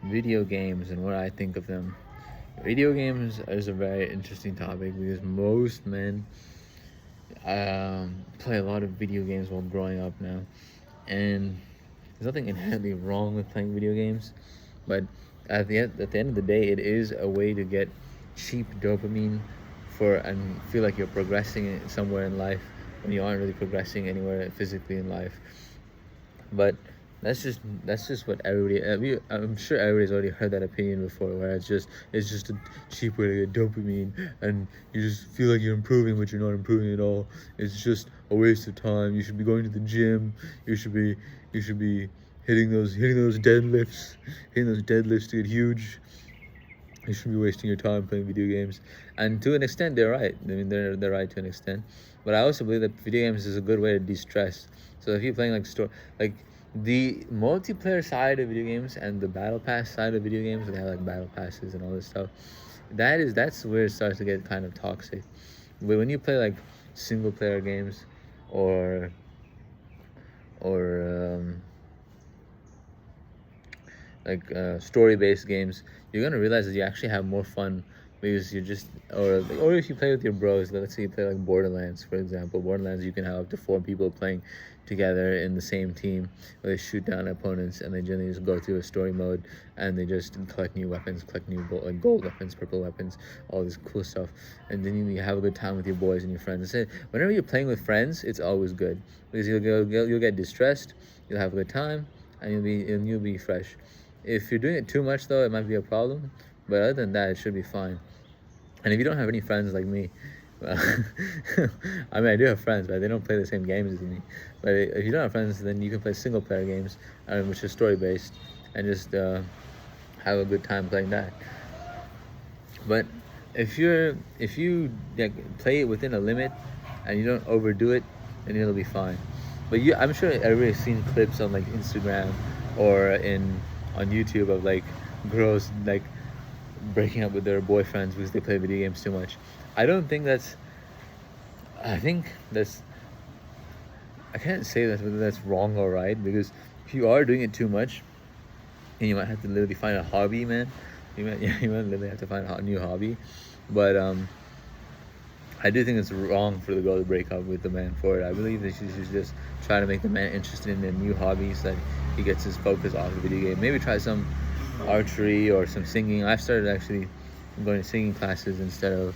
video games and what I think of them. Video games is a very interesting topic because most men play a lot of video games while growing up now, and there's nothing inherently wrong with playing video games, but at the end of the day, it is a way to get cheap dopamine for and feel like you're progressing somewhere in life when you aren't really progressing anywhere physically in life. But that's just what everybody. I'm sure everybody's already heard that opinion before, where it's just a cheap way to get dopamine, and you just feel like you're improving, but you're not improving at all. It's just a waste of time. You should be going to the gym. You should be hitting those deadlifts to get huge. You shouldn't be wasting your time playing video games. And to an extent, they're right. I mean, they're right to an extent. But I also believe that video games is a good way to de-stress. So if you're playing like the multiplayer side of video games and the battle pass side of video games, they have like battle passes and all this stuff. That's where it starts to get kind of toxic. But when you play like single player games, or or story based games, you're gonna realize that you actually have more fun because you're just or if you play with your bros, let's say you play like Borderlands, for example. Borderlands, you can have up to 4 people playing together in the same team, where they shoot down opponents and they generally just go through a story mode, and they just collect new weapons, collect new like gold weapons, purple weapons, all this cool stuff, and then you have a good time with your boys and your friends. Whenever you're playing with friends, it's always good because you'll get distressed, you'll have a good time, and you'll be fresh. If you're doing it too much, though, it might be a problem. But other than that, it should be fine. And if you don't have any friends like me, well, I mean, I do have friends, but they don't play the same games as me. But if you don't have friends, then you can play single player games, which is story based, and just have a good time playing that. But if you like, play it within a limit and you don't overdo it, then it'll be fine. But I'm sure everybody's seen clips on like Instagram or on YouTube of like girls like breaking up with their boyfriends because they play video games too much. I don't think that's. I think that's. I can't say that whether that's wrong or right, because if you are doing it too much, and you might have to literally find a hobby, man. You might literally have to find a new hobby, but I do think it's wrong for the girl to break up with the man for it. I believe that she should just try to make the man interested in a new hobby so that he gets his focus off the video game. Maybe try some archery or some singing. I've started actually going to singing classes instead of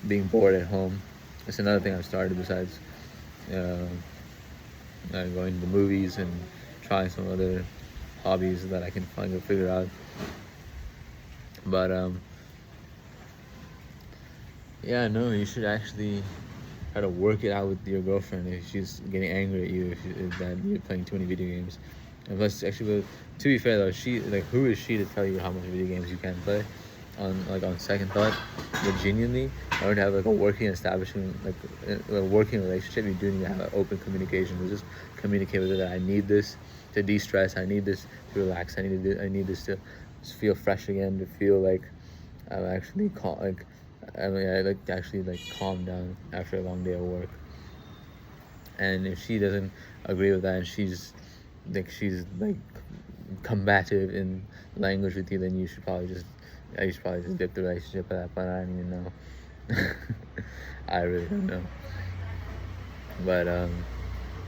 being bored at home. That's another thing I've started besides going to the movies and trying some other hobbies that I can finally figure out. But yeah, no, you should actually try to work it out with your girlfriend if she's getting angry at you if that you're playing too many video games. And plus, actually, to be fair though, who is she to tell you how much video games you can play? On second thought, but genuinely, in order to have like a working establishment, like a working relationship, you do need to have an open communication. You just communicate with her that I need this to de-stress, I need this to relax, I need this to feel fresh again, to feel like I'm actually I like to actually like calm down after a long day of work. And if she doesn't agree with that, and she's like combative in language with you, then you should probably just dip the relationship at that point. I don't even know. I really don't know. But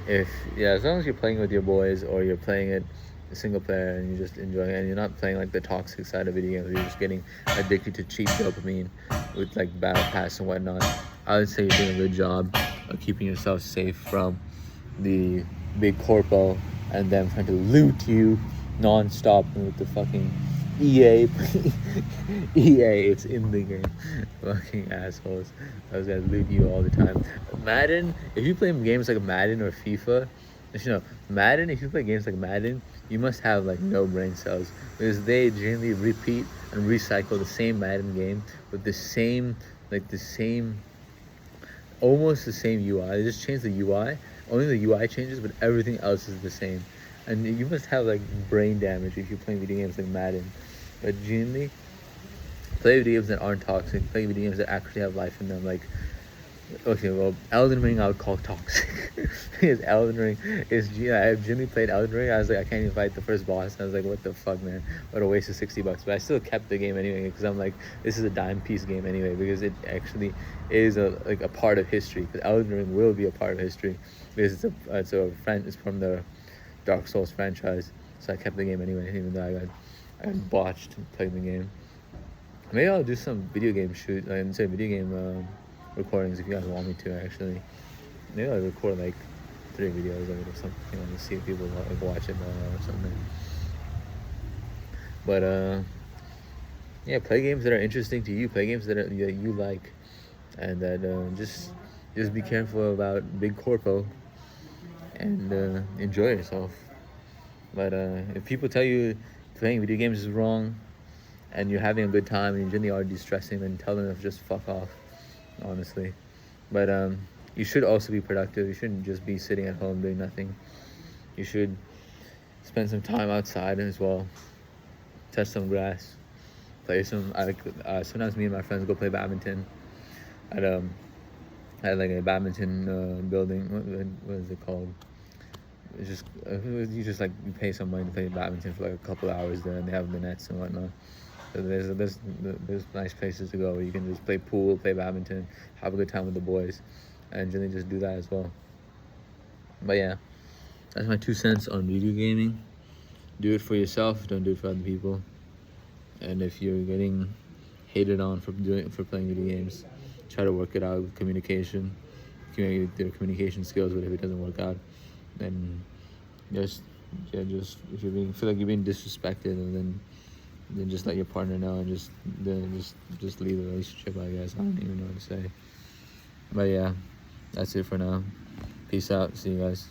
as long as you're playing with your boys or you're playing it single player and you're just enjoying it and you're not playing like the toxic side of video games, you're just getting addicted to cheap dopamine with like battle pass and whatnot, I would say you're doing a good job of keeping yourself safe from the big corpo and them trying to loot you non-stop with the fucking EA. It's in the game. Fucking assholes. Those guys loot you all the time. Madden, if you play games like Madden or FIFA, if you play games like Madden, you must have like no brain cells, because they generally repeat and recycle the same Madden game with almost the same UI. They just change the UI. Only the UI changes, but everything else is the same. And you must have like brain damage if you're playing video games like Madden. But genuinely, play video games that aren't toxic. Play video games that actually have life in them. Like Okay, well, Elden Ring I would call toxic. Because Elden Ring is, yeah, Jimmy played Elden Ring. I was like, I can't even fight the first boss. I was like, what the fuck, man? What a waste of $60. But I still kept the game anyway because I'm like, this is a dime piece game anyway because it actually is a part of history. Because Elden Ring will be a part of history because it's from the Dark Souls franchise. So I kept the game anyway, even though I got botched playing the game. Maybe I'll do some video game video game recordings if you guys want me to. Actually, maybe I'll record like 3 videos of it or something. To see if people like watch it or something. But yeah, play games that are interesting to you. Play games that you like, and that just be careful about big corpo and enjoy yourself. But if people tell you playing video games is wrong, and you're having a good time and you really are de-stressing, then tell them to just fuck off, honestly. But you should also be productive. You shouldn't just be sitting at home doing nothing. You should spend some time outside as well. Touch some grass. Play some. Sometimes me and my friends go play badminton at like a badminton building. What is it called? It's just you pay some money to play badminton for like a couple hours there, and they have the nets and whatnot. So there's nice places to go where you can just play pool, play badminton, have a good time with the boys, and generally just do that as well. But yeah, that's my 2 cents on video gaming. Do it for yourself, don't do it for other people. And if you're getting hated on for playing video games, try to work it out with communication, their communication skills. But if it doesn't work out, then just if feel like you're being disrespected, and then just let your partner know, and just leave the relationship. I guess I don't even know what to say. But yeah, that's it for now. Peace out. See you guys.